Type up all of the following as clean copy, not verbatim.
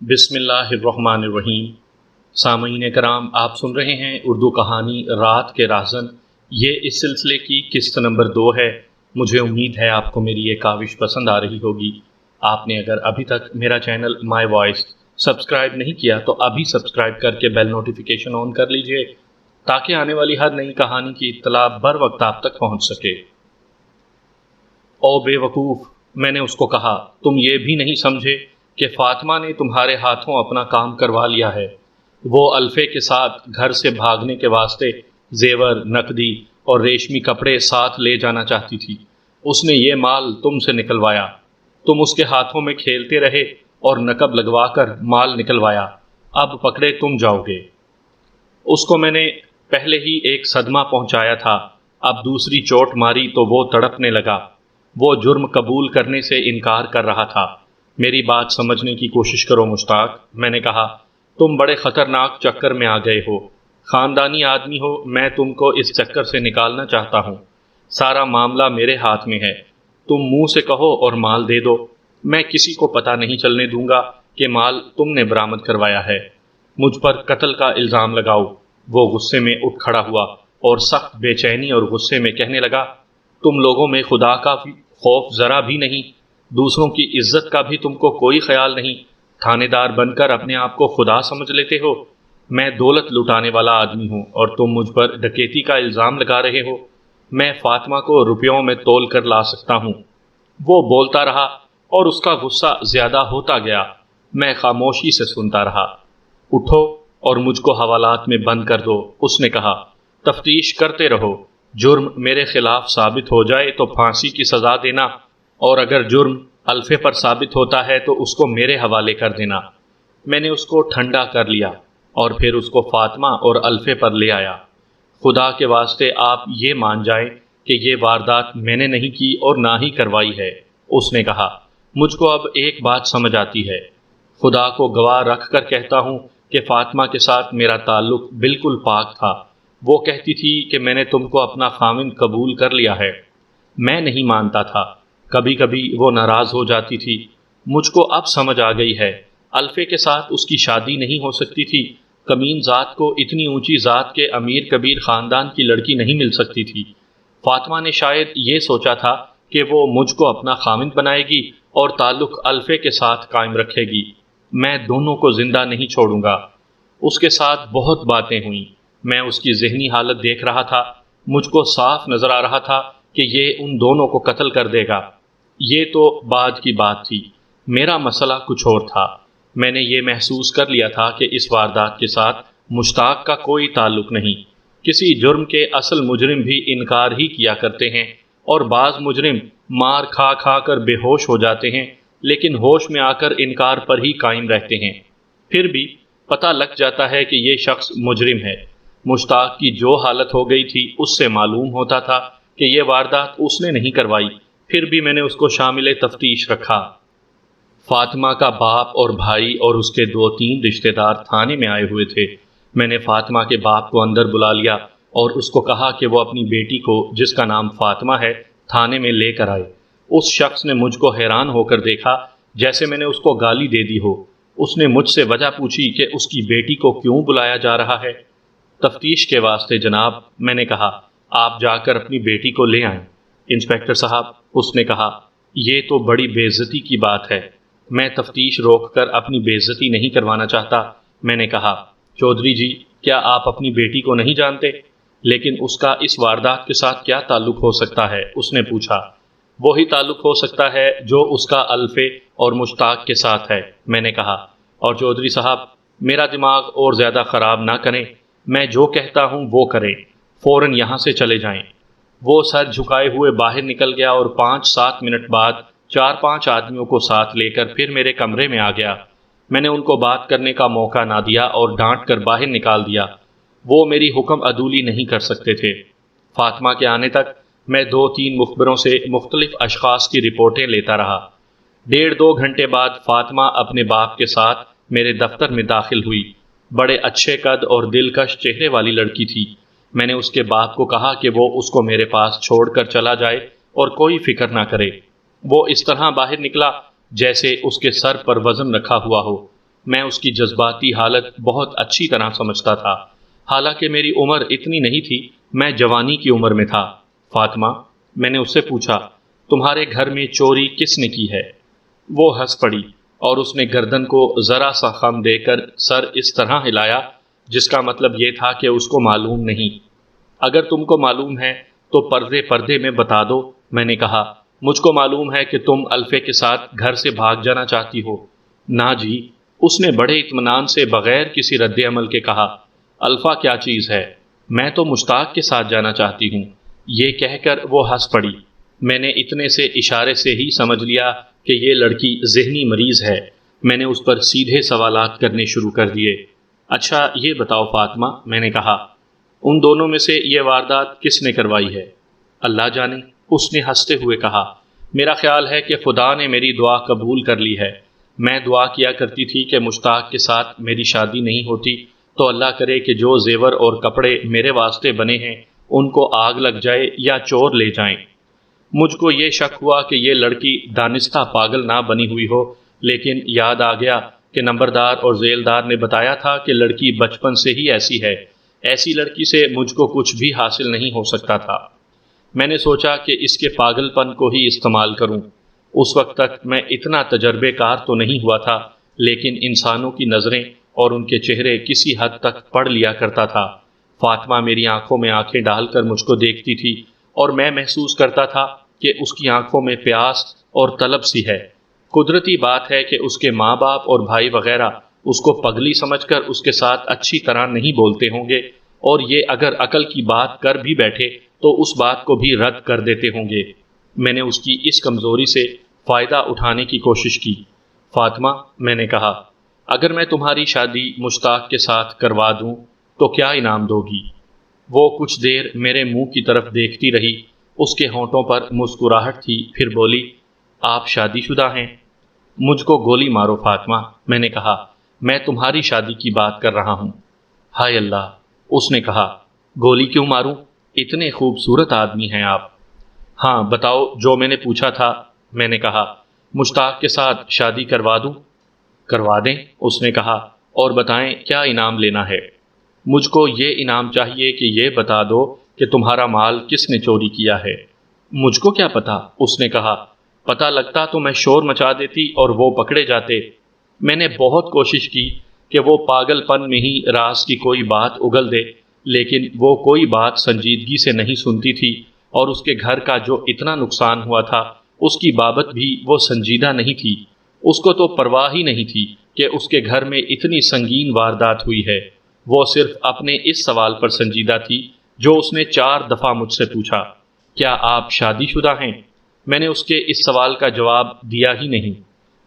بسم اللہ الرحمن الرحیم۔ سامعین کرام، آپ سن رہے ہیں اردو کہانی رات کے راہزن۔ یہ اس سلسلے کی قسط نمبر 2 ہے۔ مجھے امید ہے آپ کو میری یہ کاوش پسند آ رہی ہوگی۔ آپ نے اگر ابھی تک میرا چینل مائی وائس سبسکرائب نہیں کیا تو ابھی سبسکرائب کر کے بیل نوٹیفیکیشن آن کر لیجئے تاکہ آنے والی ہر نئی کہانی کی اطلاع بر وقت آپ تک پہنچ سکے۔ او بے وقوف، میں نے اس کو کہا، تم یہ بھی نہیں سمجھے کہ فاطمہ نے تمہارے ہاتھوں اپنا کام کروا لیا ہے۔ وہ الفے کے ساتھ گھر سے بھاگنے کے واسطے زیور، نقدی اور ریشمی کپڑے ساتھ لے جانا چاہتی تھی۔ اس نے یہ مال تم سے نکلوایا، تم اس کے ہاتھوں میں کھیلتے رہے اور نقب لگوا کر مال نکلوایا۔ اب پکڑے تم جاؤ گے۔ اس کو میں نے پہلے ہی ایک صدمہ پہنچایا تھا، اب دوسری چوٹ ماری تو وہ تڑپنے لگا۔ وہ جرم قبول کرنے سے انکار کر رہا تھا۔ میری بات سمجھنے کی کوشش کرو مشتاق، میں نے کہا، تم بڑے خطرناک چکر میں آ گئے ہو۔ خاندانی آدمی ہو، میں تم کو اس چکر سے نکالنا چاہتا ہوں۔ سارا معاملہ میرے ہاتھ میں ہے، تم منہ سے کہو اور مال دے دو۔ میں کسی کو پتہ نہیں چلنے دوں گا کہ مال تم نے برآمد کروایا ہے۔ مجھ پر قتل کا الزام لگاؤ۔ وہ غصے میں اٹھ کھڑا ہوا اور سخت بے چینی اور غصے میں کہنے لگا، تم لوگوں میں خدا کا خوف ذرا بھی نہیں، دوسروں کی عزت کا بھی تم کو کوئی خیال نہیں۔ تھانے دار بن کر اپنے آپ کو خدا سمجھ لیتے ہو۔ میں دولت لٹانے والا آدمی ہوں اور تم مجھ پر ڈکیتی کا الزام لگا رہے ہو۔ میں فاطمہ کو روپیوں میں تول کر لا سکتا ہوں۔ وہ بولتا رہا اور اس کا غصہ زیادہ ہوتا گیا۔ میں خاموشی سے سنتا رہا۔ اٹھو اور مجھ کو حوالات میں بند کر دو، اس نے کہا۔ تفتیش کرتے رہو، جرم میرے خلاف ثابت ہو جائے تو پھانسی کی سزا دینا، اور اگر جرم الفے پر ثابت ہوتا ہے تو اس کو میرے حوالے کر دینا۔ میں نے اس کو ٹھنڈا کر لیا اور پھر اس کو فاطمہ اور الفے پر لے آیا۔ خدا کے واسطے آپ یہ مان جائیں کہ یہ واردات میں نے نہیں کی اور نہ ہی کروائی ہے، اس نے کہا۔ مجھ کو اب ایک بات سمجھ آتی ہے۔ خدا کو گواہ رکھ کر کہتا ہوں کہ فاطمہ کے ساتھ میرا تعلق بالکل پاک تھا۔ وہ کہتی تھی کہ میں نے تم کو اپنا خاوند قبول کر لیا ہے۔ میں نہیں مانتا تھا، کبھی کبھی وہ ناراض ہو جاتی تھی۔ مجھ کو اب سمجھ آ گئی ہے، الفے کے ساتھ اس کی شادی نہیں ہو سکتی تھی۔ کمین ذات کو اتنی اونچی ذات کے امیر کبیر خاندان کی لڑکی نہیں مل سکتی تھی۔ فاطمہ نے شاید یہ سوچا تھا کہ وہ مجھ کو اپنا خاوند بنائے گی اور تعلق الفے کے ساتھ قائم رکھے گی۔ میں دونوں کو زندہ نہیں چھوڑوں گا۔ اس کے ساتھ بہت باتیں ہوئیں، میں اس کی ذہنی حالت دیکھ رہا تھا۔ مجھ کو صاف نظر آ رہا تھا کہ یہ ان دونوں کو قتل کر دے گا۔ یہ تو بعد کی بات تھی، میرا مسئلہ کچھ اور تھا۔ میں نے یہ محسوس کر لیا تھا کہ اس واردات کے ساتھ مشتاق کا کوئی تعلق نہیں۔ کسی جرم کے اصل مجرم بھی انکار ہی کیا کرتے ہیں، اور بعض مجرم مار کھا کھا کر بے ہوش ہو جاتے ہیں لیکن ہوش میں آ کر انکار پر ہی قائم رہتے ہیں۔ پھر بھی پتہ لگ جاتا ہے کہ یہ شخص مجرم ہے۔ مشتاق کی جو حالت ہو گئی تھی اس سے معلوم ہوتا تھا کہ یہ واردات اس نے نہیں کروائی، پھر بھی میں نے اس کو شامل تفتیش رکھا۔ فاطمہ کا باپ اور بھائی اور اس کے 2-3 رشتہ دار تھانے میں آئے ہوئے تھے۔ میں نے فاطمہ کے باپ کو اندر بلا لیا اور اس کو کہا کہ وہ اپنی بیٹی کو، جس کا نام فاطمہ ہے، تھانے میں لے کر آئے۔ اس شخص نے مجھ کو حیران ہو کر دیکھا، جیسے میں نے اس کو گالی دے دی ہو۔ اس نے مجھ سے وجہ پوچھی کہ اس کی بیٹی کو کیوں بلایا جا رہا ہے۔ تفتیش کے واسطے جناب، میں نے کہا، آپ جا کر اپنی بیٹی کو لے آئیں۔ انسپکٹر صاحب، اس نے کہا، یہ تو بڑی بے عزتی کی بات ہے۔ میں تفتیش روک کر اپنی بے عزتی نہیں کروانا چاہتا۔ میں نے کہا، چودھری جی، کیا آپ اپنی بیٹی کو نہیں جانتے؟ لیکن اس کا اس واردات کے ساتھ کیا تعلق ہو سکتا ہے؟ اس نے پوچھا۔ وہی تعلق ہو سکتا ہے جو اس کا الفے اور مشتاق کے ساتھ ہے، میں نے کہا۔ اور چودھری صاحب، میرا دماغ اور زیادہ خراب نہ کریں، میں جو کہتا ہوں وہ کریں، فوراً یہاں سے چلے جائیں۔ وہ سر جھکائے ہوئے باہر نکل گیا اور 5-7 منٹ بعد 4-5 آدمیوں کو ساتھ لے کر پھر میرے کمرے میں آ گیا۔ میں نے ان کو بات کرنے کا موقع نہ دیا اور ڈانٹ کر باہر نکال دیا۔ وہ میری حکم عدولی نہیں کر سکتے تھے۔ فاطمہ کے آنے تک میں 2-3 مخبروں سے مختلف اشخاص کی رپورٹیں لیتا رہا۔ 1.5-2 گھنٹے بعد فاطمہ اپنے باپ کے ساتھ میرے دفتر میں داخل ہوئی۔ بڑے اچھے قد اور دلکش چہرے والی لڑکی تھی۔ میں نے اس کے باپ کو کہا کہ وہ اس کو میرے پاس چھوڑ کر چلا جائے اور کوئی فکر نہ کرے۔ وہ اس طرح باہر نکلا جیسے اس کے سر پر وزن رکھا ہوا ہو۔ میں اس کی جذباتی حالت بہت اچھی طرح سمجھتا تھا، حالانکہ میری عمر اتنی نہیں تھی، میں جوانی کی عمر میں تھا۔ فاطمہ، میں نے اس سے پوچھا، تمہارے گھر میں چوری کس نے کی ہے؟ وہ ہنس پڑی اور اس نے گردن کو ذرا سا خم دے کر سر اس طرح ہلایا جس کا مطلب یہ تھا کہ اس کو معلوم نہیں۔ اگر تم کو معلوم ہے تو پردے پردے میں بتا دو، میں نے کہا۔ مجھ کو معلوم ہے کہ تم الفے کے ساتھ گھر سے بھاگ جانا چاہتی ہو۔ نہ جی، اس نے بڑے اطمینان سے بغیر کسی رد عمل کے کہا، الفا کیا چیز ہے؟ میں تو مشتاق کے ساتھ جانا چاہتی ہوں۔ یہ کہہ کر وہ ہنس پڑی۔ میں نے اتنے سے اشارے سے ہی سمجھ لیا کہ یہ لڑکی ذہنی مریض ہے۔ میں نے اس پر سیدھے سوالات کرنے شروع کر دیے۔ اچھا یہ بتاؤ فاطمہ، میں نے کہا، ان دونوں میں سے یہ واردات کس نے کروائی ہے؟ اللہ جانے، اس نے ہنستے ہوئے کہا، میرا خیال ہے کہ خدا نے میری دعا قبول کر لی ہے۔ میں دعا کیا کرتی تھی کہ مشتاق کے ساتھ میری شادی نہیں ہوتی تو اللہ کرے کہ جو زیور اور کپڑے میرے واسطے بنے ہیں ان کو آگ لگ جائے یا چور لے جائیں۔ مجھ کو یہ شک ہوا کہ یہ لڑکی دانستہ پاگل نہ بنی ہوئی ہو، لیکن یاد آ گیا کہ نمبردار اور ذیلدار نے بتایا تھا کہ لڑکی بچپن سے ہی ایسی ہے، ایسی لڑکی سے مجھ کو کچھ بھی حاصل نہیں ہو سکتا تھا۔ میں نے سوچا کہ اس کے پاگل پن کو ہی استعمال کروں۔ اس وقت تک میں اتنا تجربے کار تو نہیں ہوا تھا، لیکن انسانوں کی نظریں اور ان کے چہرے کسی حد تک پڑھ لیا کرتا تھا۔ فاطمہ میری آنکھوں میں آنکھیں ڈال کر مجھ کو دیکھتی تھی اور میں محسوس کرتا تھا کہ اس کی آنکھوں میں پیاس اور طلب سی ہے۔ قدرتی بات ہے کہ اس کے ماں باپ اور بھائی وغیرہ اس کو پگلی سمجھ کر اس کے ساتھ اچھی طرح نہیں بولتے ہوں گے، اور یہ اگر عقل کی بات کر بھی بیٹھے تو اس بات کو بھی رد کر دیتے ہوں گے۔ میں نے اس کی اس کمزوری سے فائدہ اٹھانے کی کوشش کی۔ فاطمہ، میں نے کہا، اگر میں تمہاری شادی مشتاق کے ساتھ کروا دوں تو کیا انعام دو گی؟ وہ کچھ دیر میرے منہ کی طرف دیکھتی رہی، اس کے ہونٹوں پر مسکراہٹ تھی، پھر بولی، آپ شادی شدہ ہیں؟ مجھ کو گولی مارو فاطمہ، میں نے کہا، میں تمہاری شادی کی بات کر رہا ہوں۔ ہائے اللہ، اس نے کہا، گولی کیوں ماروں؟ اتنے خوبصورت آدمی ہیں آپ۔ ہاں بتاؤ جو میں نے پوچھا تھا، میں نے کہا۔ مشتاق کے ساتھ شادی کروا دوں؟ کروا دیں، اس نے کہا، اور بتائیں کیا انعام لینا ہے؟ مجھ کو یہ انعام چاہیے کہ یہ بتا دو کہ تمہارا مال کس نے چوری کیا ہے۔ مجھ کو کیا پتا، اس نے کہا، پتہ لگتا تو میں شور مچا دیتی اور وہ پکڑے جاتے۔ میں نے بہت کوشش کی کہ وہ پاگل پن میں ہی راز کی کوئی بات اگل دے، لیکن وہ کوئی بات سنجیدگی سے نہیں سنتی تھی، اور اس کے گھر کا جو اتنا نقصان ہوا تھا اس کی بابت بھی وہ سنجیدہ نہیں تھی۔ اس کو تو پرواہ ہی نہیں تھی کہ اس کے گھر میں اتنی سنگین واردات ہوئی ہے۔ وہ صرف اپنے اس سوال پر سنجیدہ تھی جو اس نے 4 دفعہ مجھ سے پوچھا، کیا آپ شادی شدہ ہیں؟ میں نے اس کے اس سوال کا جواب دیا ہی نہیں۔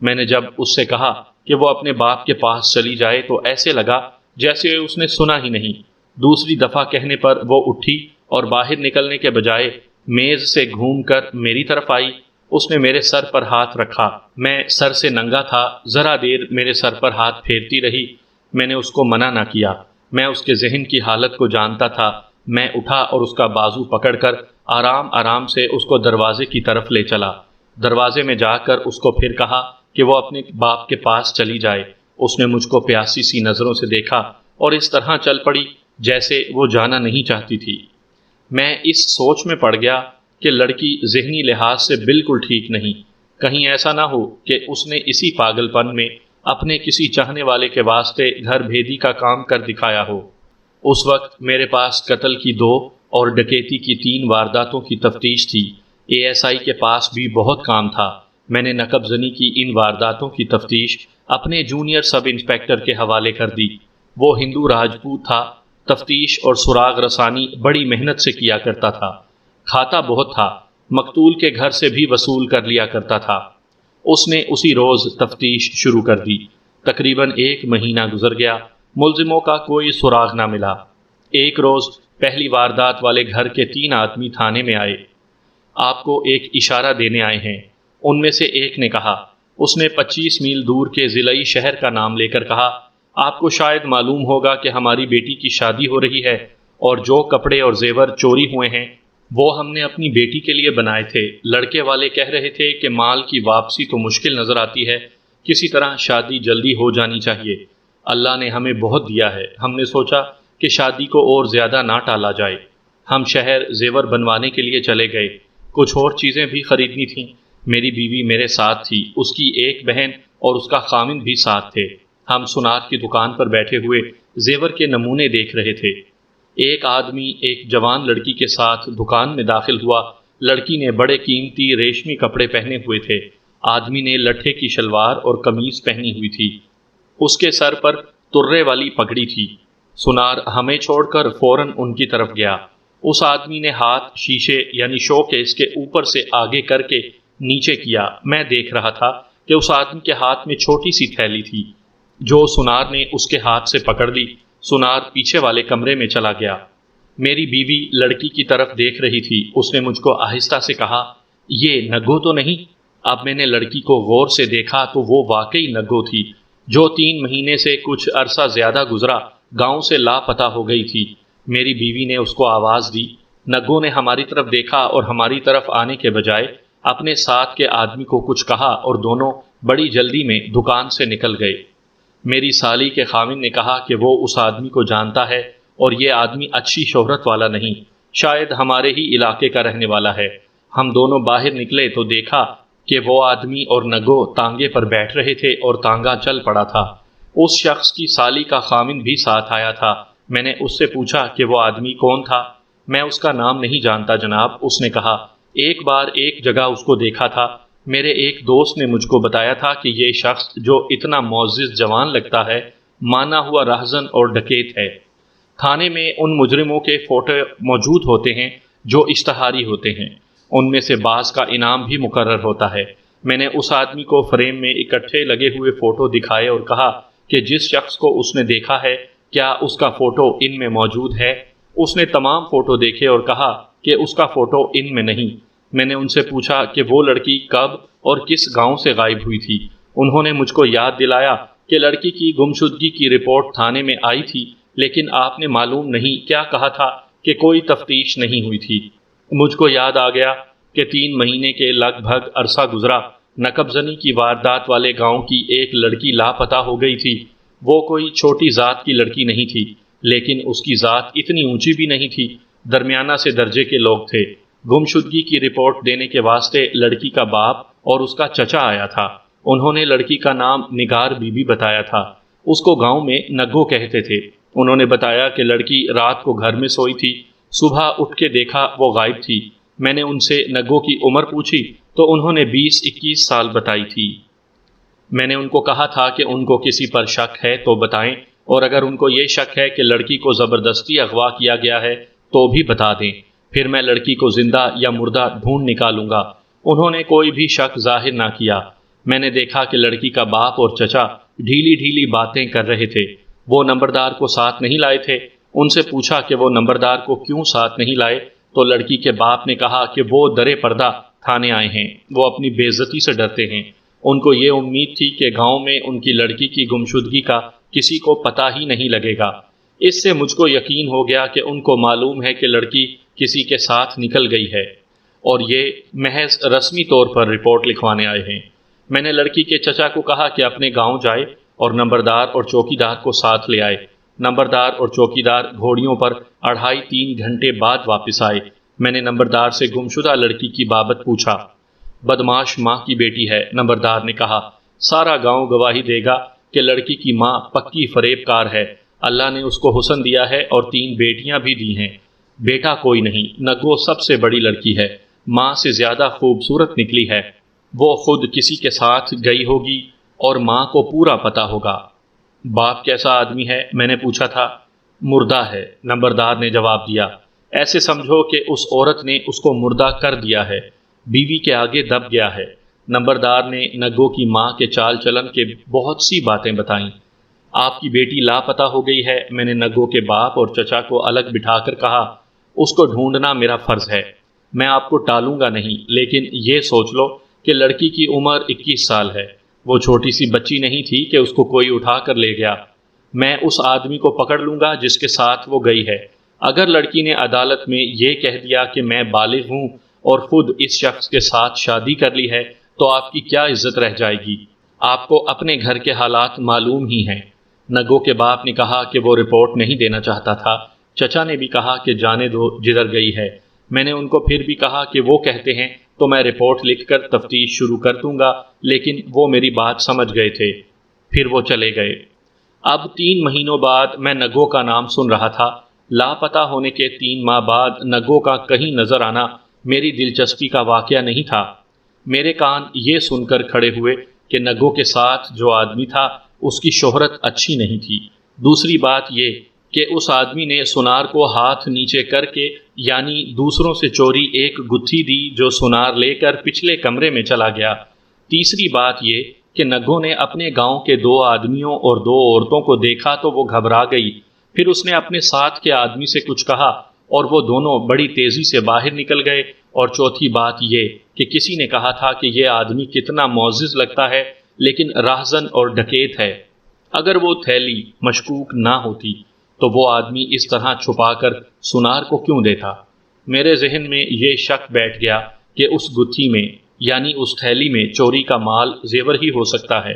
میں نے جب اس سے کہا کہ وہ اپنے باپ کے پاس چلی جائے تو ایسے لگا جیسے اس نے سنا ہی نہیں۔ دوسری دفعہ کہنے پر وہ اٹھی اور باہر نکلنے کے بجائے میز سے گھوم کر میری طرف آئی۔ اس نے میرے سر پر ہاتھ رکھا۔ میں سر سے ننگا تھا، ذرا دیر میرے سر پر ہاتھ پھیرتی رہی۔ میں نے اس کو منع نہ کیا، میں اس کے ذہن کی حالت کو جانتا تھا۔ میں اٹھا اور اس کا بازو پکڑ کر آرام آرام سے اس کو دروازے کی طرف لے چلا۔ دروازے میں جا کر اس کو پھر کہا کہ وہ اپنے باپ کے پاس چلی جائے۔ اس نے مجھ کو پیاسی سی نظروں سے دیکھا اور اس طرح چل پڑی جیسے وہ جانا نہیں چاہتی تھی۔ میں اس سوچ میں پڑ گیا کہ لڑکی ذہنی لحاظ سے بالکل ٹھیک نہیں، کہیں ایسا نہ ہو کہ اس نے اسی پاگل پن میں اپنے کسی چاہنے والے کے واسطے گھر بھیدی کا کام کر دکھایا ہو۔ اس وقت میرے پاس قتل کی 2 اور ڈکیتی کی 3 وارداتوں کی تفتیش تھی۔ ASI کے پاس بھی بہت کام تھا۔ میں نے نقب زنی کی ان وارداتوں کی تفتیش اپنے جونیئر سب انسپیکٹر کے حوالے کر دی۔ وہ ہندو راجپوت تھا، تفتیش اور سراغ رسانی بڑی محنت سے کیا کرتا تھا، کھاتا بہت تھا، مقتول کے گھر سے بھی وصول کر لیا کرتا تھا۔ اس نے اسی روز تفتیش شروع کر دی۔ تقریباً 1 مہینہ گزر گیا، ملزموں کا کوئی سراغ نہ ملا۔ ایک روز پہلی واردات والے گھر کے 3 آدمی تھانے میں آئے۔ آپ کو ایک اشارہ دینے آئے ہیں، ان میں سے ایک نے کہا۔ اس نے 25 میل دور کے ضلعی شہر کا نام لے کر کہا، آپ کو شاید معلوم ہوگا کہ ہماری بیٹی کی شادی ہو رہی ہے، اور جو کپڑے اور زیور چوری ہوئے ہیں وہ ہم نے اپنی بیٹی کے لیے بنائے تھے۔ لڑکے والے کہہ رہے تھے کہ مال کی واپسی تو مشکل نظر آتی ہے، کسی طرح شادی جلدی ہو جانی چاہیے۔ اللہ نے ہمیں بہت دیا ہے، ہم نے سوچا کہ شادی کو اور زیادہ نہ ٹالا جائے۔ ہم شہر زیور بنوانے کے لیے چلے گئے، کچھ اور چیزیں بھی خریدنی تھیں۔ میری بیوی میرے ساتھ تھی، اس کی ایک بہن اور اس کا خامند بھی ساتھ تھے۔ ہم سونار کی دکان پر بیٹھے ہوئے زیور کے نمونے دیکھ رہے تھے۔ ایک آدمی ایک جوان لڑکی کے ساتھ دکان میں داخل ہوا۔ لڑکی نے بڑے قیمتی ریشمی کپڑے پہنے ہوئے تھے۔ آدمی نے لٹھے کی شلوار اور قمیض پہنی ہوئی تھی۔ اس کے سر پر ترے والی پگڑی تھی۔ سونار ہمیں چھوڑ کر فوراً ان کی طرف گیا۔ اس آدمی نے ہاتھ شیشے یعنی شو کیس کے اوپر سے آگے کر کے نیچے کیا۔ میں دیکھ رہا تھا کہ اس آدمی کے ہاتھ میں چھوٹی سی تھیلی تھی جو سونار نے اس کے ہاتھ سے پکڑ لی۔ سونار پیچھے والے کمرے میں چلا گیا۔ میری بیوی لڑکی کی طرف دیکھ رہی تھی۔ اس نے مجھ کو آہستہ سے کہا، یہ نگو تو نہیں؟ اب میں نے لڑکی کو غور سے دیکھا تو وہ واقعی نگو تھی، جو 3 مہینے سے کچھ عرصہ زیادہ گزرا گاؤں سے لاپتہ ہو گئی تھی۔ میری بیوی نے اس کو آواز دی۔ نگو نے ہماری طرف دیکھا اور ہماری طرف آنے کے بجائے اپنے ساتھ کے آدمی کو کچھ کہا اور دونوں بڑی جلدی میں دکان سے نکل گئے۔ میری سالی کے خاوند نے کہا کہ وہ اس آدمی کو جانتا ہے اور یہ آدمی اچھی شہرت والا نہیں، شاید ہمارے ہی علاقے کا رہنے والا ہے۔ ہم دونوں باہر نکلے تو دیکھا کہ وہ آدمی اور نگو تانگے پر بیٹھ رہے تھے اور تانگا چل پڑا تھا۔ اس شخص کی سالی کا خاوند بھی ساتھ آیا تھا۔ میں نے اس سے پوچھا کہ وہ آدمی کون تھا؟ میں اس کا نام نہیں جانتا جناب، اس نے کہا۔ ایک بار ایک جگہ اس کو دیکھا تھا۔ میرے ایک دوست نے مجھ کو بتایا تھا کہ یہ شخص جو اتنا معزز جوان لگتا ہے، مانا ہوا راہزن اور ڈکیت ہے۔ تھانے میں ان مجرموں کے فوٹو موجود ہوتے ہیں جو اشتہاری ہوتے ہیں، ان میں سے بعض کا انعام بھی مقرر ہوتا ہے۔ میں نے اس آدمی کو فریم میں اکٹھے لگے ہوئے فوٹو دکھائے اور کہا کہ جس شخص کو اس نے دیکھا ہے کیا اس کا فوٹو ان میں موجود ہے؟ اس نے تمام فوٹو دیکھے اور کہا کہ اس کا فوٹو ان میں نہیں۔ میں نے ان سے پوچھا کہ وہ لڑکی کب اور کس گاؤں سے غائب ہوئی تھی۔ انہوں نے مجھ کو یاد دلایا کہ لڑکی کی گمشدگی کی رپورٹ تھانے میں آئی تھی، لیکن آپ نے معلوم نہیں کیا کہا تھا کہ کوئی تفتیش نہیں ہوئی تھی۔ مجھ کو یاد آ گیا کہ 3 مہینے کے لگ بھگ عرصہ گزرا، نقب زنی کی واردات والے گاؤں کی ایک لڑکی لاپتہ ہو گئی تھی۔ وہ کوئی چھوٹی ذات کی لڑکی نہیں تھی، لیکن اس کی ذات اتنی اونچی بھی نہیں تھی، درمیانہ سے درجے کے لوگ تھے۔ گمشدگی کی رپورٹ دینے کے واسطے لڑکی کا باپ اور اس کا چچا آیا تھا۔ انہوں نے لڑکی کا نام نگار بی بی بتایا تھا۔ اس کو گاؤں میں نگو کہتے تھے۔ انہوں نے بتایا کہ لڑکی رات کو گھر میں سوئی تھی، صبح اٹھ کے دیکھا وہ غائب تھی۔ میں نے ان سے نگو کی عمر پوچھی تو انہوں نے 20-21 سال بتائی تھی۔ میں نے ان کو کہا تھا کہ ان کو کسی پر شک ہے تو بتائیں، اور اگر ان کو یہ شک ہے کہ لڑکی کو زبردستی اغوا کیا گیا ہے تو بھی بتا دیں، پھر میں لڑکی کو زندہ یا مردہ ڈھونڈ نکالوں گا۔ انہوں نے کوئی بھی شک ظاہر نہ کیا۔ میں نے دیکھا کہ لڑکی کا باپ اور چچا ڈھیلی ڈھیلی باتیں کر رہے تھے۔ وہ نمبردار کو ساتھ نہیں لائے تھے۔ ان سے پوچھا کہ وہ نمبردار کو کیوں ساتھ نہیں لائے تو لڑکی کے باپ نے کہا کہ وہ درے پردہ تھانے آئے ہیں، وہ اپنی بے عزتی سے ڈرتے ہیں۔ ان کو یہ امید تھی کہ گاؤں میں ان کی لڑکی کی گمشدگی کا کسی کو پتہ ہی نہیں لگے گا۔ اس سے مجھ کو یقین ہو گیا کہ ان کو معلوم ہے کہ لڑکی کسی کے ساتھ نکل گئی ہے، اور یہ محض رسمی طور پر رپورٹ لکھوانے آئے ہیں۔ میں نے لڑکی کے چچا کو کہا کہ اپنے گاؤں جائے اور نمبردار اور چوکیدار کو ساتھ لے آئے۔ نمبردار اور چوکیدار گھوڑیوں پر 2.5-3 گھنٹے بعد واپس آئے۔ میں نے نمبردار سے گمشدہ لڑکی کی بابت پوچھا۔ بدماش ماں کی بیٹی ہے، نمبردار نے کہا۔ سارا گاؤں گواہی دے گا کہ لڑکی کی ماں پکی فریب کار ہے۔ اللہ نے اس کو حسن دیا ہے اور 3 بیٹیاں بھی دی ہیں۔ بیٹا کوئی نہیں، نگو سب سے بڑی لڑکی ہے، ماں سے زیادہ خوبصورت نکلی ہے۔ وہ خود کسی کے ساتھ گئی ہوگی اور ماں کو پورا پتہ ہوگا۔ باپ کیسا آدمی ہے؟ میں نے پوچھا تھا۔ مردہ ہے، نمبردار نے جواب دیا۔ ایسے سمجھو کہ اس عورت نے اس کو مردہ کر دیا ہے، بیوی کے آگے دب گیا ہے۔ نمبردار نے نگو کی ماں کے چال چلن کے بہت سی باتیں بتائیں۔ آپ کی بیٹی لاپتہ ہو گئی ہے، میں نے نگو کے باپ اور چچا کو الگ بٹھا کر کہا۔ اس کو ڈھونڈنا میرا فرض ہے، میں آپ کو ٹالوں گا نہیں، لیکن یہ سوچ لو کہ لڑکی کی عمر 21 سال ہے۔ وہ چھوٹی سی بچی نہیں تھی کہ اس کو کوئی اٹھا کر لے گیا۔ میں اس آدمی کو پکڑ لوں گا جس کے ساتھ وہ گئی ہے۔ اگر لڑکی نے عدالت میں یہ کہہ دیا کہ میں بالغ ہوں اور خود اس شخص کے ساتھ شادی کر لی ہے تو آپ کی کیا عزت رہ جائے گی؟ آپ کو اپنے گھر کے حالات معلوم ہی ہیں۔ نگوں کے باپ نے کہا کہ وہ رپورٹ نہیں دینا چاہتا تھا۔ چچا نے بھی کہا کہ جانے دو جدھر گئی ہے۔ میں نے ان کو پھر بھی کہا کہ وہ کہتے ہیں تو میں رپورٹ لکھ کر تفتیش شروع کر دوں گا، لیکن وہ میری بات سمجھ گئے تھے۔ پھر وہ چلے گئے۔ اب 3 مہینوں بعد میں نگوں کا نام سن رہا تھا۔ لاپتہ ہونے کے 3 ماہ بعد نگوں کا کہیں نظر آنا میری دلچسپی کا واقعہ نہیں تھا۔ میرے کان یہ سن کر کھڑے ہوئے کہ نگوں کے ساتھ جو آدمی تھا اس کی شہرت اچھی نہیں تھی۔ دوسری بات یہ کہ اس آدمی نے سونار کو ہاتھ نیچے کر کے یعنی دوسروں سے چوری ایک گتھی دی جو سونار لے کر پچھلے کمرے میں چلا گیا۔ تیسری بات یہ کہ نگوں نے اپنے گاؤں کے 2 آدمیوں اور 2 عورتوں کو دیکھا تو وہ گھبرا گئی۔ پھر اس نے اپنے ساتھ کے آدمی سے کچھ کہا اور وہ دونوں بڑی تیزی سے باہر نکل گئے۔ اور چوتھی بات یہ کہ کسی نے کہا تھا کہ یہ آدمی کتنا معزز لگتا ہے لیکن راہزن اور ڈکیت ہے۔ اگر وہ تھیلی مشکوک نہ ہوتی تو وہ آدمی اس طرح چھپا کر سونار کو کیوں دیتا؟ میرے ذہن میں یہ شک بیٹھ گیا کہ اس گتھی میں یعنی اس تھیلی میں چوری کا مال زیور ہی ہو سکتا ہے،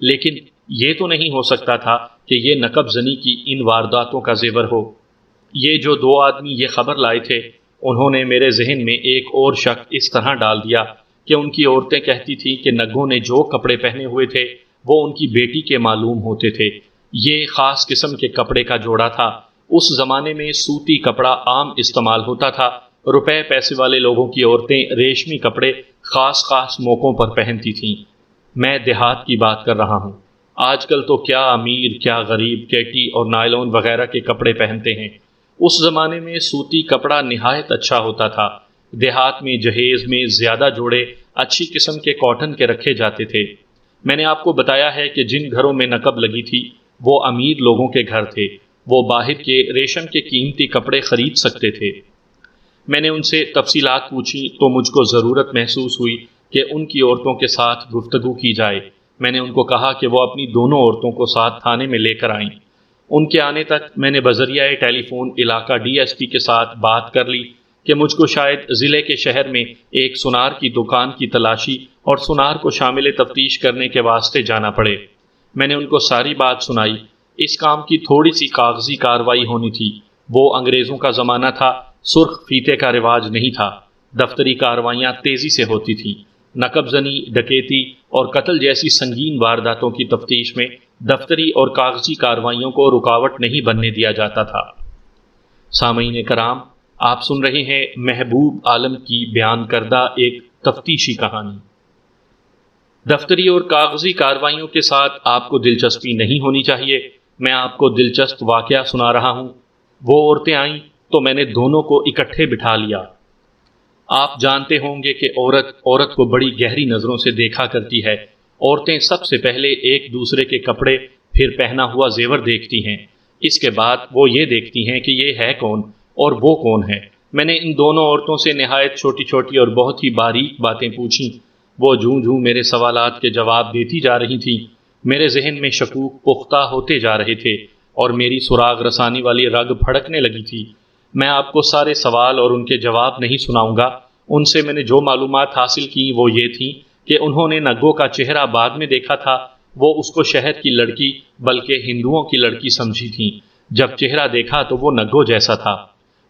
لیکن یہ تو نہیں ہو سکتا تھا کہ یہ نقب زنی کی ان وارداتوں کا زیور ہو۔ یہ جو 2 آدمی یہ خبر لائے تھے انہوں نے میرے ذہن میں ایک اور شک اس طرح ڈال دیا کہ ان کی عورتیں کہتی تھیں کہ نگوں نے جو کپڑے پہنے ہوئے تھے وہ ان کی بیٹی کے معلوم ہوتے تھے۔ یہ خاص قسم کے کپڑے کا جوڑا تھا۔ اس زمانے میں سوتی کپڑا عام استعمال ہوتا تھا۔ روپے پیسے والے لوگوں کی عورتیں ریشمی کپڑے خاص موقعوں پر پہنتی تھیں۔ میں دیہات کی بات کر رہا ہوں۔ آج کل تو کیا امیر کیا غریب کیٹی اور نائلون وغیرہ کے کپڑے پہنتے ہیں۔ اس زمانے میں سوتی کپڑا نہایت اچھا ہوتا تھا۔ دیہات میں جہیز میں زیادہ جوڑے اچھی قسم کے کاٹن کے رکھے جاتے تھے۔ میں نے آپ کو بتایا ہے کہ جن گھروں میں نقب لگی تھی وہ امیر لوگوں کے گھر تھے۔ وہ باہر کے ریشم کے قیمتی کپڑے خرید سکتے تھے۔ میں نے ان سے تفصیلات پوچھی تو مجھ کو ضرورت محسوس ہوئی کہ ان کی عورتوں کے ساتھ گفتگو کی جائے۔ میں نے ان کو کہا کہ وہ اپنی دونوں عورتوں کو ساتھ تھانے میں لے کر آئیں۔ ان کے آنے تک میں نے بذریعہ ٹیلی فون علاقہ ڈی ایس پی کے ساتھ بات کر لی کہ مجھ کو شاید ضلع کے شہر میں ایک سونار کی دکان کی تلاشی اور سونار کو شامل تفتیش کرنے کے واسطے جانا پڑے۔ میں نے ان کو ساری بات سنائی۔ اس کام کی تھوڑی سی کاغذی کاروائی ہونی تھی۔ وہ انگریزوں کا زمانہ تھا، سرخ فیتے کا رواج نہیں تھا۔ دفتری کاروائیاں تیزی سے ہوتی تھیں۔ نقب زنی، ڈکیتی اور قتل جیسی سنگین وارداتوں کی تفتیش میں دفتری اور کاغذی کاروائیوں کو رکاوٹ نہیں بننے دیا جاتا تھا۔ سامعین کرام، آپ سن رہے ہیں محبوب عالم کی بیان کردہ ایک تفتیشی کہانی۔ دفتری اور کاغذی کاروائیوں کے ساتھ آپ کو دلچسپی نہیں ہونی چاہیے۔ میں آپ کو دلچسپ واقعہ سنا رہا ہوں۔ وہ عورتیں آئیں تو میں نے دونوں کو اکٹھے بٹھا لیا۔ آپ جانتے ہوں گے کہ عورت کو بڑی گہری نظروں سے دیکھا کرتی ہے۔ عورتیں سب سے پہلے ایک دوسرے کے کپڑے پھر پہنا ہوا زیور دیکھتی ہیں۔ اس کے بعد وہ یہ دیکھتی ہیں کہ یہ ہے کون اور وہ کون ہے۔ میں نے ان دونوں عورتوں سے نہایت چھوٹی چھوٹی اور بہت ہی باریک باتیں پوچھیں۔ وہ جوں میرے سوالات کے جواب دیتی جا رہی تھیں۔ میرے ذہن میں شکوک پختہ ہوتے جا رہے تھے اور میری سراغ رسانی والی رگ پھڑکنے لگی تھی۔ میں آپ کو سارے سوال اور ان کے جواب نہیں سناؤں گا۔ ان سے میں نے جو معلومات حاصل کی وہ یہ تھیں کہ انہوں نے نگوں کا چہرہ بعد میں دیکھا تھا۔ وہ اس کو شہر کی لڑکی بلکہ ہندوؤں کی لڑکی سمجھی تھیں۔ جب چہرہ دیکھا تو وہ نگوں جیسا تھا۔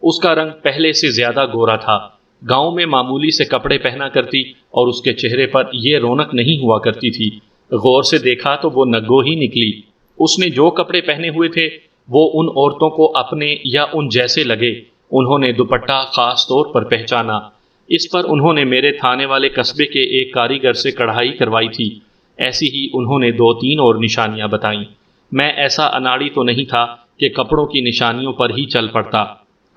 اس کا رنگ پہلے سے زیادہ گورا تھا۔ گاؤں میں معمولی سے کپڑے پہنا کرتی اور اس کے چہرے پر یہ رونق نہیں ہوا کرتی تھی۔ غور سے دیکھا تو وہ نگوں ہی نکلی۔ اس نے جو کپڑے پہنے ہوئے تھے وہ ان عورتوں کو اپنے یا ان جیسے لگے۔ انہوں نے دوپٹہ خاص طور پر پہچانا۔ اس پر انہوں نے میرے تھانے والے قصبے کے ایک کاریگر سے کڑھائی کروائی تھی۔ ایسی ہی انہوں نے 2-3 اور نشانیاں بتائیں۔ میں ایسا اناڑی تو نہیں تھا کہ کپڑوں کی نشانیوں پر ہی چل پڑتا۔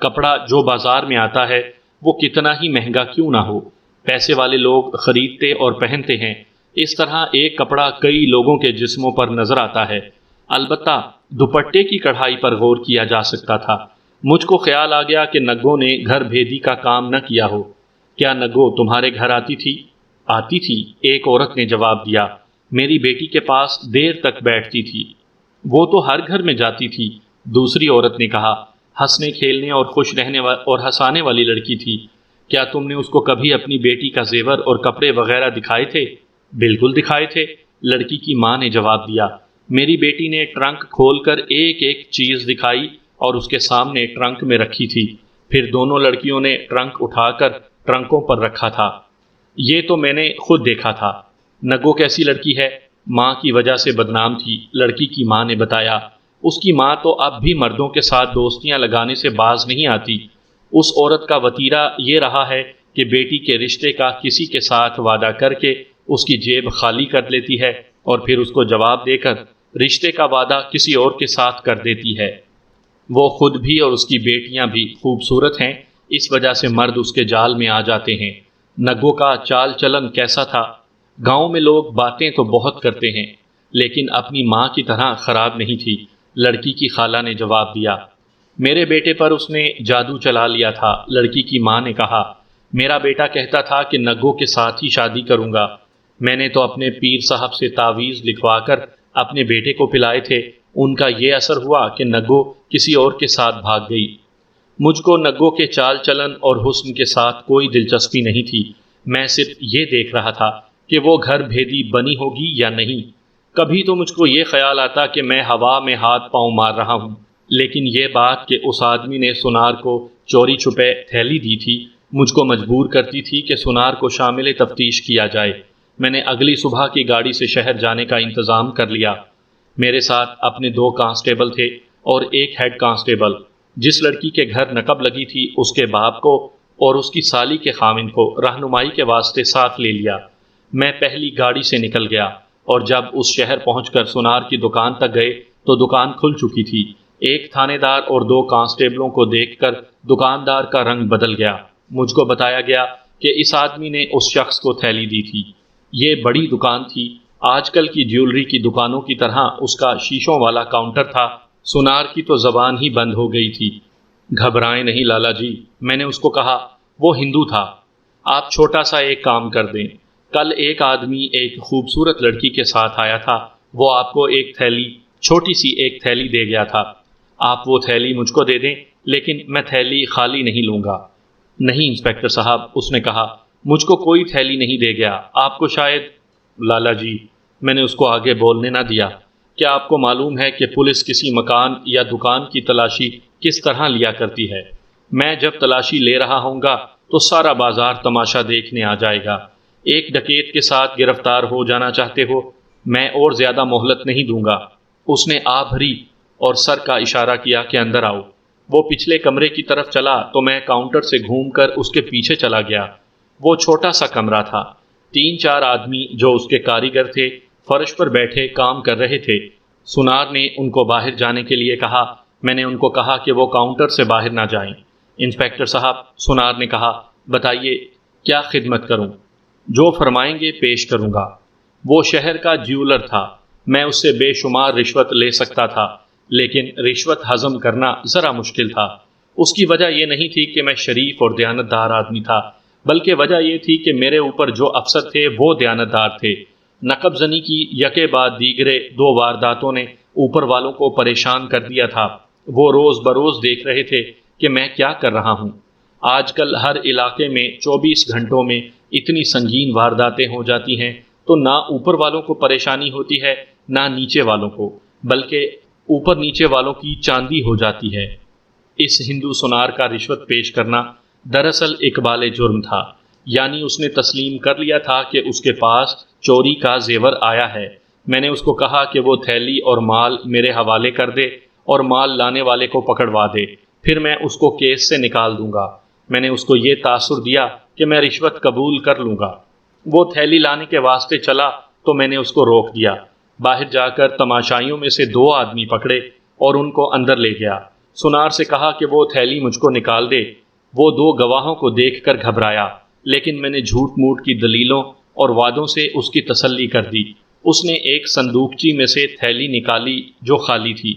کپڑا جو بازار میں آتا ہے وہ کتنا ہی مہنگا کیوں نہ ہو، پیسے والے لوگ خریدتے اور پہنتے ہیں۔ اس طرح ایک کپڑا کئی لوگوں کے جسموں پر نظر آتا ہے۔ البتہ دوپٹے کی کڑھائی پر غور کیا جا سکتا تھا۔ مجھ کو خیال آ گیا کہ نگوں نے گھر بھیدی کا کام نہ کیا ہو۔ کیا نگوں تمہارے گھر آتی تھی؟ آتی تھی، ایک عورت نے جواب دیا۔ میری بیٹی کے پاس دیر تک بیٹھتی تھی۔ وہ تو ہر گھر میں جاتی تھی، دوسری عورت نے کہا۔ ہنسنے کھیلنے اور خوش رہنے اور ہنسانے والی لڑکی تھی۔ کیا تم نے اس کو کبھی اپنی بیٹی کا زیور اور کپڑے وغیرہ دکھائے تھے؟ بالکل دکھائے تھے۔ لڑکی کی ماں نے جواب دیا۔ میری بیٹی نے ٹرنک کھول کر ایک ایک چیز دکھائی اور اس کے سامنے ٹرنک میں رکھی تھی۔ پھر دونوں لڑکیوں نے ٹرنک اٹھا کر ٹرنکوں پر رکھا تھا۔ یہ تو میں نے خود دیکھا تھا۔ نگو کیسی لڑکی ہے؟ ماں کی وجہ سے بدنام تھی، لڑکی کی ماں نے بتایا۔ اس کی ماں تو اب بھی مردوں کے ساتھ دوستیاں لگانے سے باز نہیں آتی۔ اس عورت کا وتیرہ یہ رہا ہے کہ بیٹی کے رشتے کا کسی کے ساتھ وعدہ کر کے اس کی جیب خالی کر لیتی ہے اور پھر اس کو جواب دے کر رشتے کا وعدہ کسی اور کے ساتھ کر دیتی ہے۔ وہ خود بھی اور اس کی بیٹیاں بھی خوبصورت ہیں، اس وجہ سے مرد اس کے جال میں آ جاتے ہیں۔ نگو کا چال چلن کیسا تھا؟ گاؤں میں لوگ باتیں تو بہت کرتے ہیں لیکن اپنی ماں کی طرح خراب نہیں تھی، لڑکی کی خالہ نے جواب دیا۔ میرے بیٹے پر اس نے جادو چلا لیا تھا، لڑکی کی ماں نے کہا۔ میرا بیٹا کہتا تھا کہ نگو کے ساتھ ہی شادی کروں گا۔ میں نے تو اپنے پیر صاحب سے تعویذ لکھوا کر اپنے بیٹے کو پلائے تھے، ان کا یہ اثر ہوا کہ نگو کسی اور کے ساتھ بھاگ گئی۔ مجھ کو نگو کے چال چلن اور حسن کے ساتھ کوئی دلچسپی نہیں تھی، میں صرف یہ دیکھ رہا تھا کہ وہ گھر بھیدی بنی ہوگی یا نہیں۔ کبھی تو مجھ کو یہ خیال آتا کہ میں ہوا میں ہاتھ پاؤں مار رہا ہوں، لیکن یہ بات کہ اس آدمی نے سونار کو چوری چھپے تھیلی دی تھی مجھ کو مجبور کرتی تھی کہ سونار کو شامل تفتیش کیا جائے۔ میں نے اگلی صبح کی گاڑی سے شہر جانے کا انتظام کر لیا۔ میرے ساتھ اپنے 2 کانسٹیبل تھے اور ایک ہیڈ کانسٹیبل۔ جس لڑکی کے گھر نقب لگی تھی اس کے باپ کو اور اس کی سالی کے خاوند کو رہنمائی کے واسطے ساتھ لے لیا۔ میں پہلی گاڑی سے نکل گیا اور جب اس شہر پہنچ کر سونار کی دکان تک گئے تو دکان کھل چکی تھی۔ ایک تھانے دار اور 2 کانسٹیبلوں کو دیکھ کر دکاندار کا رنگ بدل گیا۔ مجھ کو بتایا گیا کہ اس آدمی نے اس شخص کو تھیلی دی تھی۔ یہ بڑی دکان تھی، آج کل کی جیولری کی دکانوں کی طرح اس کا شیشوں والا کاؤنٹر تھا۔ سونار کی تو زبان ہی بند ہو گئی تھی۔ گھبرائیں نہیں لالا جی، میں نے اس کو کہا، وہ ہندو تھا۔ آپ چھوٹا سا ایک کام کر دیں، کل ایک آدمی ایک خوبصورت لڑکی کے ساتھ آیا تھا، وہ آپ کو ایک تھیلی، چھوٹی سی ایک تھیلی دے گیا تھا۔ آپ وہ تھیلی مجھ کو دے دیں، لیکن میں تھیلی خالی نہیں لوں گا۔ نہیں انسپکٹر صاحب، اس نے کہا، مجھ کو کوئی تھیلی نہیں دے گیا، آپ کو شاید… لالا جی، میں نے اس کو آگے بولنے نہ دیا۔ کیا آپ کو معلوم ہے کہ پولیس کسی مکان یا دکان کی تلاشی کس طرح لیا کرتی ہے؟ میں جب تلاشی لے رہا ہوں گا تو سارا بازار تماشا دیکھنے آ جائے گا۔ ایک ڈکیت کے ساتھ گرفتار ہو جانا چاہتے ہو؟ میں اور زیادہ مہلت نہیں دوں گا۔ اس نے آ بھری اور سر کا اشارہ کیا کہ اندر آؤ۔ وہ پچھلے کمرے کی طرف چلا تو میں کاؤنٹر سے گھوم کر اس کے پیچھے چلا گیا۔ وہ چھوٹا سا کمرہ تھا، 3-4 آدمی جو اس کے کاریگر تھے فرش پر بیٹھے کام کر رہے تھے۔ سونار نے ان کو باہر جانے کے لیے کہا۔ میں نے ان کو کہا کہ وہ کاؤنٹر سے باہر نہ جائیں۔ انسپکٹر صاحب، سونار نے کہا، بتائیے کیا خدمت کروں؟ جو فرمائیں گے پیش کروں گا۔ وہ شہر کا جیولر تھا، میں اس سے بے شمار رشوت لے سکتا تھا، لیکن رشوت ہضم کرنا ذرا مشکل تھا۔ اس کی وجہ یہ نہیں تھی کہ میں شریف اور دیانتدار آدمی تھا، بلکہ وجہ یہ تھی کہ میرے اوپر جو افسر تھے وہ دیانتدار تھے۔ نقب زنی کی یکے بعد دیگرے 2 وارداتوں نے اوپر والوں کو پریشان کر دیا تھا۔ وہ روز بروز دیکھ رہے تھے کہ میں کیا کر رہا ہوں۔ آج کل ہر علاقے میں 24 گھنٹوں میں اتنی سنگین وارداتیں ہو جاتی ہیں تو نہ اوپر والوں کو پریشانی ہوتی ہے نہ نیچے والوں کو، بلکہ اوپر نیچے والوں کی چاندی ہو جاتی ہے۔ اس ہندو سونار کا رشوت پیش کرنا دراصل اقبال جرم تھا، یعنی اس نے تسلیم کر لیا تھا کہ اس کے پاس چوری کا زیور آیا ہے۔ میں نے اس کو کہا کہ وہ تھیلی اور مال میرے حوالے کر دے اور مال لانے والے کو پکڑوا دے، پھر میں اس کو کیس سے نکال دوں گا۔ میں نے اس کو یہ تاثر دیا کہ میں رشوت قبول کر لوں گا۔ وہ تھیلی لانے کے واسطے چلا تو میں نے اس کو روک دیا۔ باہر جا کر تماشائیوں میں سے 2 آدمی پکڑے اور ان کو اندر لے گیا۔ سونار سے کہا کہ وہ تھیلی مجھ کو نکال دے۔ وہ 2 گواہوں کو دیکھ کر گھبرایا، لیکن میں نے جھوٹ موٹ کی دلیلوں اور وعدوں سے اس کی تسلی کر دی۔ اس نے ایک صندوقچی میں سے تھیلی نکالی جو خالی تھی۔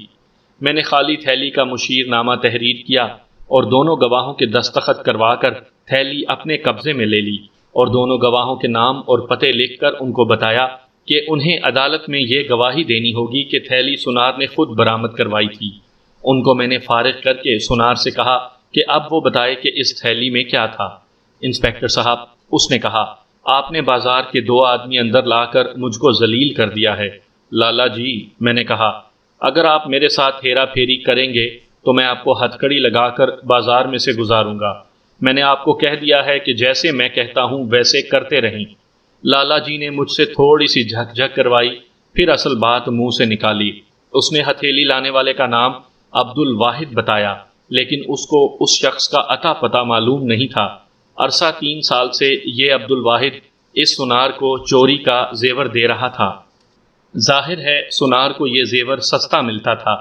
میں نے خالی تھیلی کا مشیر نامہ تحریر کیا اور دونوں گواہوں کے دستخط کروا کر تھیلی اپنے قبضے میں لے لی اور دونوں گواہوں کے نام اور پتے لکھ کر ان کو بتایا کہ انہیں عدالت میں یہ گواہی دینی ہوگی کہ تھیلی سونار نے خود برآمد کروائی تھی۔ ان کو میں نے فارغ کر کے سونار سے کہا کہ اب وہ بتائے کہ اس تھیلی میں کیا تھا۔ انسپکٹر صاحب، اس نے کہا، آپ نے بازار کے 2 آدمی اندر لا کر مجھ کو ذلیل کر دیا ہے۔ لالا جی، میں نے کہا، اگر آپ میرے ساتھ ہیرا پھیری کریں گے تو میں آپ کو ہتھکڑی لگا کر بازار میں سے گزاروں گا۔ میں نے آپ کو کہہ دیا ہے کہ جیسے میں کہتا ہوں ویسے کرتے رہیں۔ لالا جی نے مجھ سے تھوڑی سی جھک جھک کروائی، پھر اصل بات منہ سے نکالی۔ اس نے ہتھیلی لانے والے کا نام عبد الواحد بتایا، لیکن اس کو اس شخص کا عطا پتہ معلوم نہیں تھا۔ عرصہ 3 سال سے یہ عبد الواحد اس سونار کو چوری کا زیور دے رہا تھا۔ ظاہر ہے سونار کو یہ زیور سستا ملتا تھا۔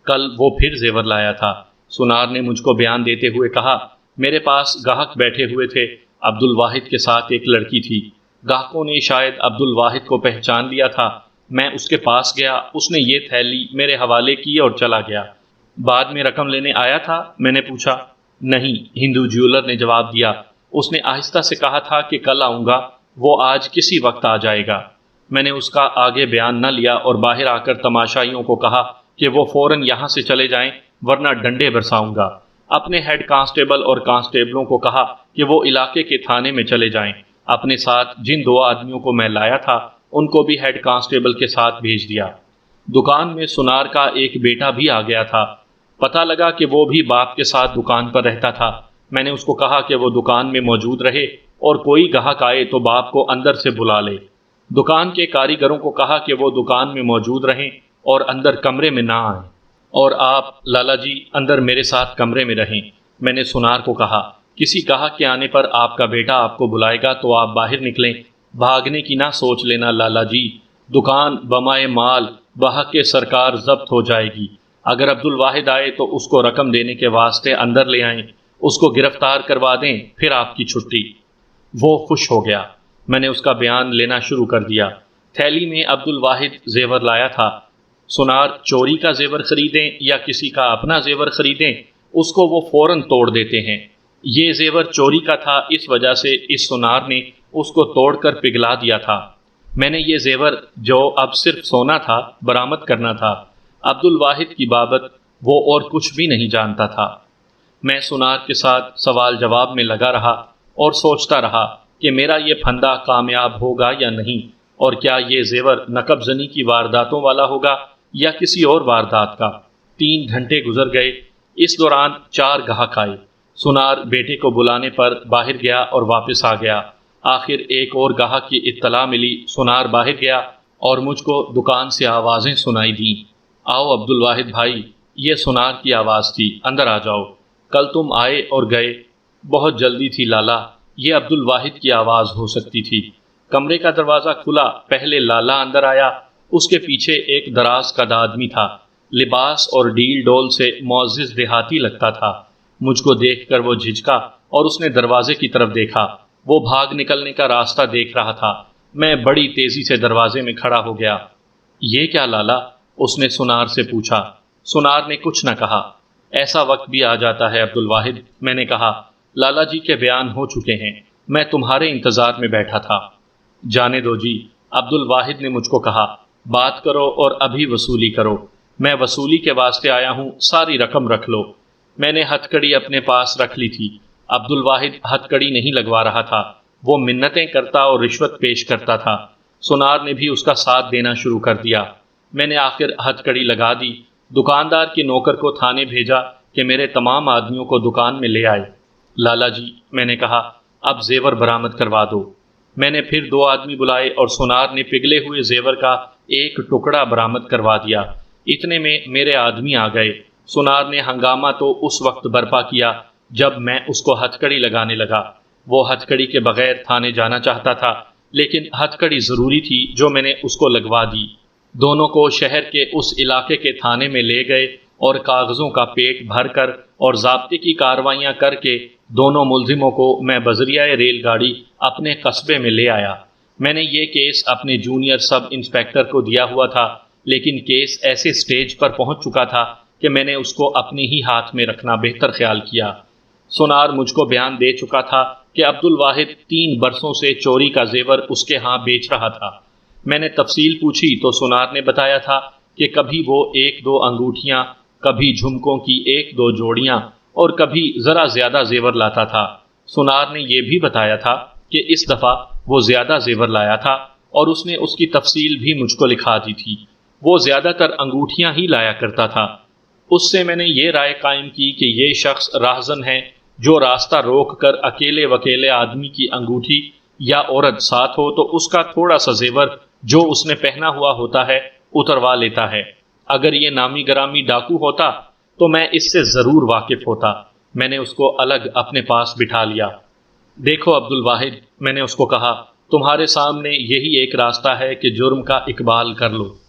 کل وہ پھر زیور لایا تھا۔ سونار نے مجھ کو بیان دیتے ہوئے کہا، میرے پاس گاہک بیٹھے ہوئے تھے، عبد الواحد کے ساتھ ایک لڑکی تھی۔ گاہکوں نے شاید عبد الواحد کو پہچان لیا تھا۔ میں اس کے پاس گیا، اس نے یہ تھیلی میرے حوالے کی اور چلا گیا۔ بعد میں رقم لینے آیا تھا؟ میں نے پوچھا۔ نہیں، ہندو جیولر نے جواب دیا۔ اس نے آہستہ سے کہا تھا کہ کل آؤں گا، وہ آج کسی وقت آ جائے گا۔ میں نے اس کا آگے بیان نہ لیا اور باہر آ کر تماشائیوں کو کہا کہ وہ فوراً یہاں سے چلے جائیں ورنہ ڈنڈے برساؤں گا۔ اپنے ہیڈ کانسٹیبل اور کانسٹیبلوں کو کہا کہ وہ علاقے کے تھانے میں چلے جائیں۔ اپنے ساتھ جن 2 آدمیوں کو میں لایا تھا ان کو بھی ہیڈ کانسٹیبل کے ساتھ بھیج دیا۔ دکان میں سونار کا ایک بیٹا بھی آ گیا تھا۔ پتہ لگا کہ وہ بھی باپ کے ساتھ دکان پر رہتا تھا۔ میں نے اس کو کہا کہ وہ دکان میں موجود رہے اور کوئی گاہک آئے تو باپ کو اندر سے بلا لے۔ دکان کے کاریگروں کو کہا کہ وہ دکان میں موجود رہیں اور اندر کمرے میں نہ آئیں، اور آپ لالا جی اندر میرے ساتھ کمرے میں رہیں۔ میں نے سونار کو کہا، کسی گاہک کے آنے پر آپ کا بیٹا آپ کو بلائے گا تو آپ باہر نکلیں، بھاگنے کی نہ سوچ لینا لالا جی۔ دکان بمائے مال بحق سرکار ضبط ہو جائے گی۔ اگر عبد الواحد آئے تو اس کو رقم دینے کے واسطے اندر لے آئیں، اس کو گرفتار کروا دیں، پھر آپ کی چھٹی۔ وہ خوش ہو گیا۔ میں نے اس کا بیان لینا شروع کر دیا۔ تھیلی میں عبد الواحد زیور لایا تھا۔ سونار چوری کا زیور خریدیں یا کسی کا اپنا زیور خریدیں، اس کو وہ فوراً توڑ دیتے ہیں۔ یہ زیور چوری کا تھا، اس وجہ سے اس سونار نے اس کو توڑ کر پگھلا دیا تھا۔ میں نے یہ زیور جو اب صرف سونا تھا برآمد کرنا تھا۔ عبد الواحد کی بابت وہ اور کچھ بھی نہیں جانتا تھا۔ میں سونار کے ساتھ سوال جواب میں لگا رہا اور سوچتا رہا کہ میرا یہ پھندہ کامیاب ہوگا یا نہیں، اور کیا یہ زیور نقب زنی کی وارداتوں والا ہوگا یا کسی اور واردات کا۔ 3 گھنٹے گزر گئے۔ اس دوران 4 گاہک آئے۔ سونار بیٹے کو بلانے پر باہر گیا اور واپس آ گیا۔ آخر ایک اور گاہک کی اطلاع ملی۔ سونار باہر گیا اور مجھ کو دکان سے آوازیں سنائی دیں، آؤ عبد الواحد بھائی، یہ سونار کی آواز تھی، اندر آ جاؤ، کل تم آئے اور گئے، بہت جلدی تھی لالا، یہ عبد الواحد کی آواز ہو سکتی تھی۔ کمرے کا دروازہ کھلا، پہلے لالا اندر آیا، اس کے پیچھے ایک دراز قد آدمی تھا، لباس اور ڈیل ڈول سے معزز دیہاتی لگتا تھا۔ مجھ کو دیکھ کر وہ جھجکا اور اس نے دروازے کی طرف دیکھا۔ وہ بھاگ نکلنے کا راستہ دیکھ رہا تھا۔ میں بڑی تیزی سے دروازے میں کھڑا ہو گیا۔ یہ کیا لالا؟ اس نے سونار سے پوچھا۔ سونار نے کچھ نہ کہا۔ ایسا وقت بھی آ جاتا ہے عبد الواحد، میں نے کہا، لالا جی کے بیان ہو چکے ہیں، میں تمہارے انتظار میں بیٹھا تھا۔ جانے دو جی، عبد الواحد نے مجھ کو کہا، بات کرو اور ابھی وصولی کرو۔ میں وصولی کے واسطے آیا ہوں، ساری رقم رکھ لو۔ میں نے ہتھ کڑی اپنے پاس رکھ لی تھی۔ عبد الواحد ہتھ کڑی نہیں لگوا رہا تھا، وہ منتیں کرتا اور رشوت پیش کرتا تھا۔ سونار نے بھی اس کا ساتھ دینا شروع کر دیا۔ میں نے آخر ہتھ کڑی لگا دی۔ دکاندار کے نوکر کو تھانے بھیجا کہ میرے تمام آدمیوں کو دکان میں لے آئے۔ لالا جی، میں نے کہا، اب زیور برآمد کروا دو۔ میں نے پھر 2 آدمی بلائے اور سونار نے پگھلے ہوئے زیور کا ایک ٹکڑا برآمد کروا دیا۔ اتنے میں میرے آدمی آ گئے۔ سونار نے ہنگامہ تو اس وقت برپا کیا جب میں اس کو ہتھ کڑی لگانے لگا۔ وہ ہتھ کڑی کے بغیر تھانے جانا چاہتا تھا، لیکن ہتھ کڑی ضروری تھی جو میں نے اس کو لگوا دی۔ دونوں کو شہر کے اس علاقے کے تھانے میں لے گئے اور کاغذوں کا پیٹ بھر کر اور ضابطے کی کارروائیاں کر کے دونوں ملزموں کو میں بذریعہ ریل گاڑی اپنے قصبے میں لے آیا۔ میں نے یہ کیس اپنے جونیئر سب انسپیکٹر کو دیا ہوا تھا، لیکن کیس ایسے سٹیج پر پہنچ چکا تھا کہ میں نے اس کو اپنے ہی ہاتھ میں رکھنا بہتر خیال کیا۔ سونار مجھ کو بیان دے چکا تھا کہ عبد الواحد 3 برسوں سے چوری کا زیور اس کے ہاں بیچ رہا تھا۔ میں نے تفصیل پوچھی تو سونار نے بتایا تھا کہ کبھی وہ 1-2 انگوٹھیاں، کبھی جھمکوں کی 1-2 جوڑیاں اور کبھی ذرا زیادہ زیور لاتا تھا۔ سونار نے یہ بھی بتایا تھا کہ اس دفعہ وہ زیادہ زیور لایا تھا اور اس نے اس کی تفصیل بھی مجھ کو لکھا دی تھی۔ وہ زیادہ تر انگوٹھیاں ہی لایا کرتا تھا۔ اس سے میں نے یہ رائے قائم کی کہ یہ شخص راہزن ہے، جو راستہ روک کر اکیلے وکیلے آدمی کی انگوٹھی یا عورت ساتھ ہو تو اس کا تھوڑا سا زیور جو اس نے پہنا ہوا ہوتا ہے اتروا لیتا ہے۔ اگر یہ نامی گرامی ڈاکو ہوتا تو میں اس سے ضرور واقف ہوتا۔ میں نے اس کو الگ اپنے پاس بٹھا لیا۔ دیکھو عبد الواحد، میں نے اس کو کہا، تمہارے سامنے یہی ایک راستہ ہے کہ جرم کا اقبال کر لو۔